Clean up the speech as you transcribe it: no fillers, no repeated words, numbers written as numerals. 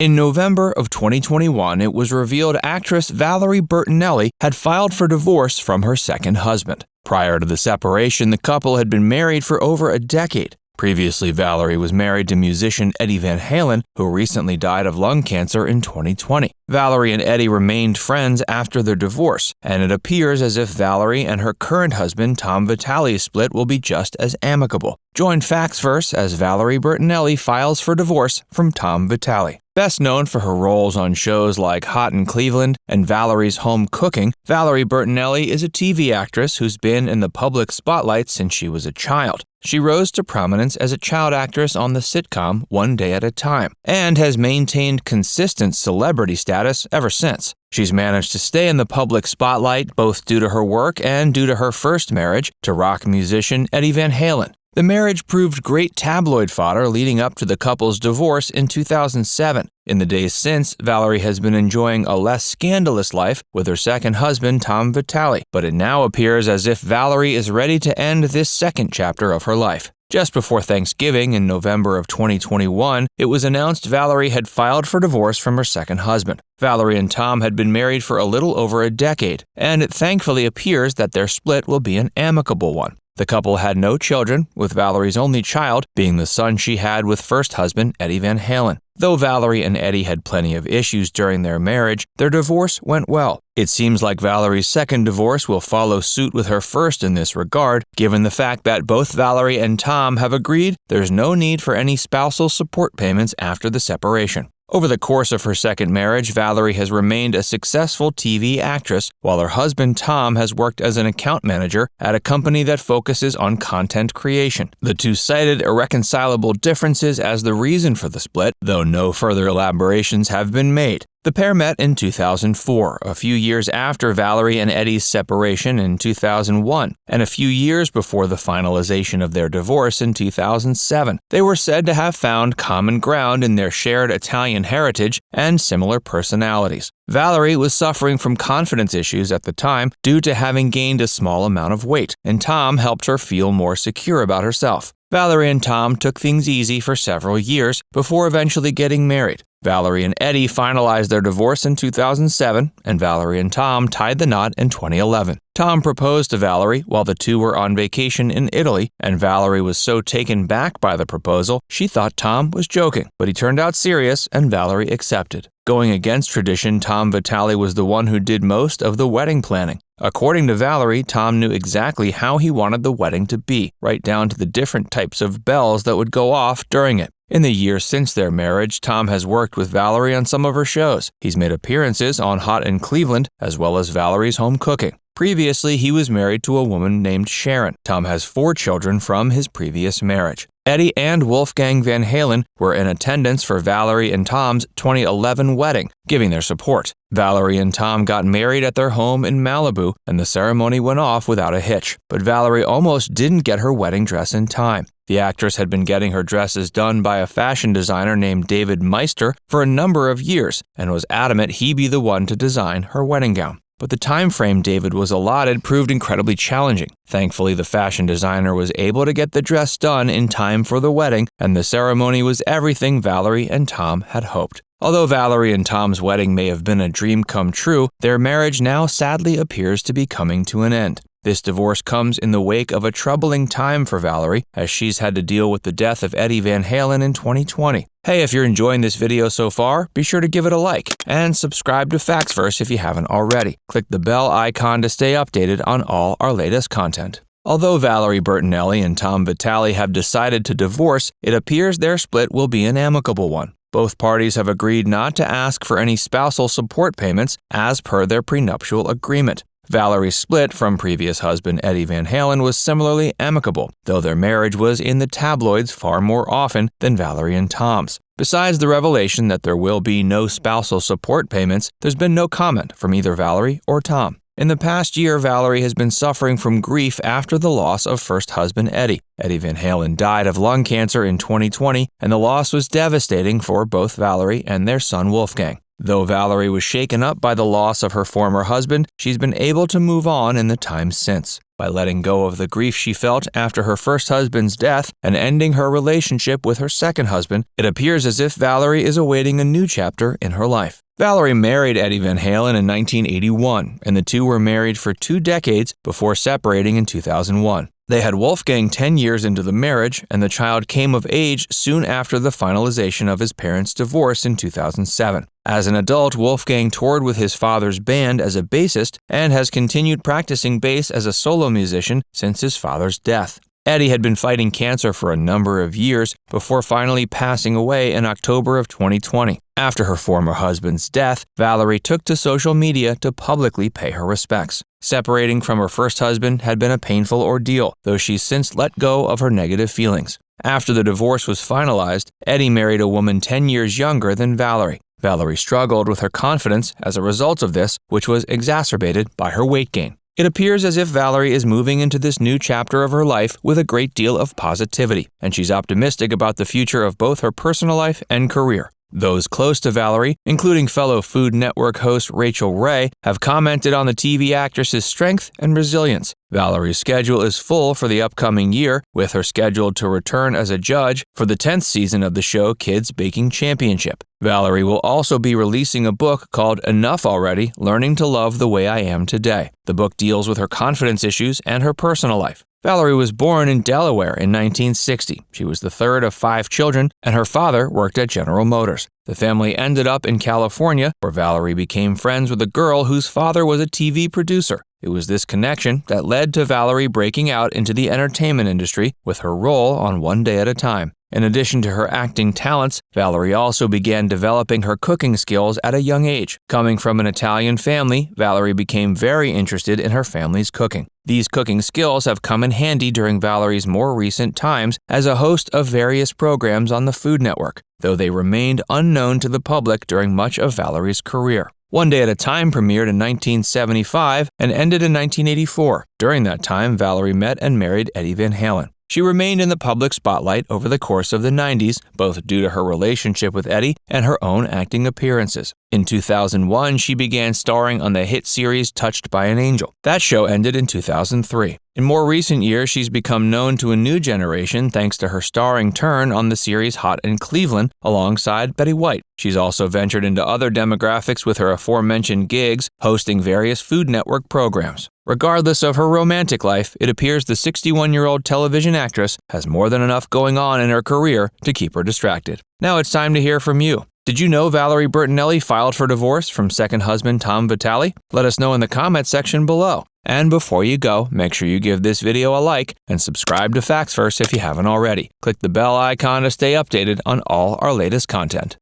In November of 2021, it was revealed actress Valerie Bertinelli had filed for divorce from her second husband. Prior to the separation, the couple had been married for over a decade. Previously, Valerie was married to musician Eddie Van Halen, who recently died of lung cancer in 2020. Valerie and Eddie remained friends after their divorce, and it appears as if Valerie and her current husband Tom Vitale's split will be just as amicable. Join Factsverse as Valerie Bertinelli files for divorce from Tom Vitale. Best known for her roles on shows like Hot in Cleveland and Valerie's Home Cooking, Valerie Bertinelli is a TV actress who's been in the public spotlight since she was a child. She rose to prominence as a child actress on the sitcom One Day at a Time, and has maintained consistent celebrity status ever since. She's managed to stay in the public spotlight both due to her work and due to her first marriage to rock musician Eddie Van Halen. The marriage proved great tabloid fodder leading up to the couple's divorce in 2007. In the days since, Valerie has been enjoying a less scandalous life with her second husband, Tom Vitale, but it now appears as if Valerie is ready to end this second chapter of her life. Just before Thanksgiving in November of 2021, it was announced Valerie had filed for divorce from her second husband. Valerie and Tom had been married for a little over a decade, and it thankfully appears that their split will be an amicable one. The couple had no children, with Valerie's only child being the son she had with first husband Eddie Van Halen. Though Valerie and Eddie had plenty of issues during their marriage, their divorce went well. It seems like Valerie's second divorce will follow suit with her first in this regard, given the fact that both Valerie and Tom have agreed there's no need for any spousal support payments after the separation. Over the course of her second marriage, Valerie has remained a successful TV actress, while her husband Tom has worked as an account manager at a company that focuses on content creation. The two cited irreconcilable differences as the reason for the split, though no further elaborations have been made. The pair met in 2004, a few years after Valerie and Eddie's separation in 2001, and a few years before the finalization of their divorce in 2007. They were said to have found common ground in their shared Italian heritage and similar personalities. Valerie was suffering from confidence issues at the time due to having gained a small amount of weight, and Tom helped her feel more secure about herself. Valerie and Tom took things easy for several years before eventually getting married. Valerie and Eddie finalized their divorce in 2007, and Valerie and Tom tied the knot in 2011. Tom proposed to Valerie while the two were on vacation in Italy, and Valerie was so taken back by the proposal, she thought Tom was joking. But he turned out serious, and Valerie accepted. Going against tradition, Tom Vitale was the one who did most of the wedding planning. According to Valerie, Tom knew exactly how he wanted the wedding to be, right down to the different types of bells that would go off during it. In the years since their marriage, Tom has worked with Valerie on some of her shows. He's made appearances on Hot in Cleveland, as well as Valerie's Home Cooking. Previously, he was married to a woman named Sharon. Tom has 4 children from his previous marriage. Eddie and Wolfgang Van Halen were in attendance for Valerie and Tom's 2011 wedding, giving their support. Valerie and Tom got married at their home in Malibu, and the ceremony went off without a hitch. But Valerie almost didn't get her wedding dress in time. The actress had been getting her dresses done by a fashion designer named David Meister for a number of years, and was adamant he be the one to design her wedding gown. But the time frame David was allotted proved incredibly challenging. Thankfully, the fashion designer was able to get the dress done in time for the wedding, and the ceremony was everything Valerie and Tom had hoped. Although Valerie and Tom's wedding may have been a dream come true, their marriage now sadly appears to be coming to an end. This divorce comes in the wake of a troubling time for Valerie, as she's had to deal with the death of Eddie Van Halen in 2020. Hey, if you're enjoying this video so far, be sure to give it a like, and subscribe to Factsverse if you haven't already. Click the bell icon to stay updated on all our latest content. Although Valerie Bertinelli and Tom Vitale have decided to divorce, it appears their split will be an amicable one. Both parties have agreed not to ask for any spousal support payments as per their prenuptial agreement. Valerie's split from previous husband Eddie Van Halen was similarly amicable, though their marriage was in the tabloids far more often than Valerie and Tom's. Besides the revelation that there will be no spousal support payments, there's been no comment from either Valerie or Tom. In the past year, Valerie has been suffering from grief after the loss of first husband Eddie. Eddie Van Halen died of lung cancer in 2020, and the loss was devastating for both Valerie and their son Wolfgang. Though Valerie was shaken up by the loss of her former husband, she's been able to move on in the time since. By letting go of the grief she felt after her first husband's death and ending her relationship with her second husband, it appears as if Valerie is awaiting a new chapter in her life. Valerie married Eddie Van Halen in 1981, and the two were married for 2 decades before separating in 2001. They had Wolfgang 10 years into the marriage, and the child came of age soon after the finalization of his parents' divorce in 2007. As an adult, Wolfgang toured with his father's band as a bassist and has continued practicing bass as a solo musician since his father's death. Eddie had been fighting cancer for a number of years before finally passing away in October of 2020. After her former husband's death, Valerie took to social media to publicly pay her respects. Separating from her first husband had been a painful ordeal, though she's since let go of her negative feelings. After the divorce was finalized, Eddie married a woman 10 years younger than Valerie. Valerie struggled with her confidence as a result of this, which was exacerbated by her weight gain. It appears as if Valerie is moving into this new chapter of her life with a great deal of positivity, and she's optimistic about the future of both her personal life and career. Those close to Valerie, including fellow Food Network host Rachel Ray, have commented on the TV actress's strength and resilience. Valerie's schedule is full for the upcoming year, with her scheduled to return as a judge for the 10th season of the show Kids Baking Championship. Valerie will also be releasing a book called Enough Already: Learning to Love the Way I Am Today. The book deals with her confidence issues and her personal life. Valerie was born in Delaware in 1960. She was the third of 5 children, and her father worked at General Motors. The family ended up in California, where Valerie became friends with a girl whose father was a TV producer. It was this connection that led to Valerie breaking out into the entertainment industry with her role on One Day at a Time. In addition to her acting talents, Valerie also began developing her cooking skills at a young age. Coming from an Italian family, Valerie became very interested in her family's cooking. These cooking skills have come in handy during Valerie's more recent times as a host of various programs on the Food Network, though they remained unknown to the public during much of Valerie's career. One Day at a Time premiered in 1975 and ended in 1984. During that time, Valerie met and married Eddie Van Halen. She remained in the public spotlight over the course of the 90s, both due to her relationship with Eddie and her own acting appearances. In 2001, she began starring on the hit series Touched by an Angel. That show ended in 2003. In more recent years, she's become known to a new generation thanks to her starring turn on the series Hot in Cleveland alongside Betty White. She's also ventured into other demographics with her aforementioned gigs, hosting various Food Network programs. Regardless of her romantic life, it appears the 61-year-old television actress has more than enough going on in her career to keep her distracted. Now it's time to hear from you. Did you know Valerie Bertinelli filed for divorce from second husband Tom Vitale? Let us know in the comments section below. And before you go, make sure you give this video a like and subscribe to Facts First if you haven't already. Click the bell icon to stay updated on all our latest content.